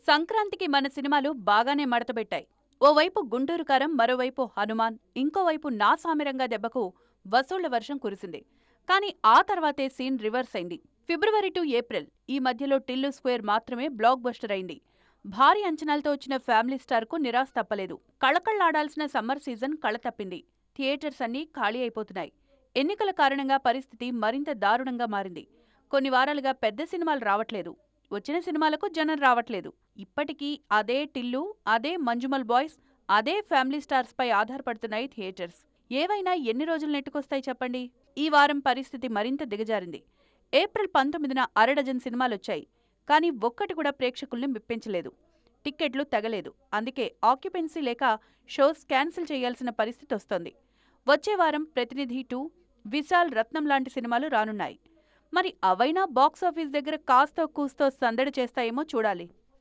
సంక్రాంతికి మన సినిమాలు బాగానే మడతబెట్టాయి. ఓవైపు గుంటూరు కారం, మరోవైపు హనుమాన్, ఇంకోవైపు నా సామిరంగా దెబ్బకు వసూళ్ల వర్షం కురిసింది. కానీ ఆ తర్వాతే సీన్ రివర్స్ అయింది. ఫిబ్రవరి టు ఏప్రిల్ ఈ మధ్యలో టిల్లు స్క్వేర్ మాత్రమే బ్లాక్ బస్టర్ అయింది. భారీ అంచనాలతో వచ్చిన ఫ్యామిలీ స్టార్కు నిరాశ తప్పలేదు. కళకళ్లాడాల్సిన సమ్మర్ సీజన్ కళతప్పింది. థియేటర్స్ అన్నీ ఖాళీ అయిపోతున్నాయి. ఎన్నికల కారణంగా పరిస్థితి మరింత దారుణంగా మారింది. కొన్ని వారాలుగా పెద్ద సినిమాలు రావట్లేదు. వచ్చిన సినిమాలకు జనం రావట్లేదు. ఇప్పటికీ అదే టిల్లు, అదే మంజుమల్ బాయ్స్, అదే ఫ్యామిలీ స్టార్స్ పై ఆధారపడుతున్నాయి థియేటర్స్. ఏవైనా ఎన్ని రోజులు నెట్టుకొస్తాయి చెప్పండి? ఈ వారం పరిస్థితి మరింత దిగజారింది. ఏప్రిల్ 19న అరడజన్ సినిమాలొచ్చాయి. కానీ ఒక్కటి కూడా ప్రేక్షకుల్ని మెప్పించలేదు. టిక్కెట్లు తెగలేదు. అందుకే ఆక్యుపెన్సీ లేక షోస్ క్యాన్సిల్ చేయాల్సిన పరిస్థితి వస్తోంది. వచ్చే వారం ప్రతినిధి 2, విశాల్, రత్నం లాంటి సినిమాలు రానున్నాయి. మరి అవైనా బాక్సాఫీస్ దగ్గర కాస్తో కూస్తో సందడి చేస్తాయేమో చూడాలి.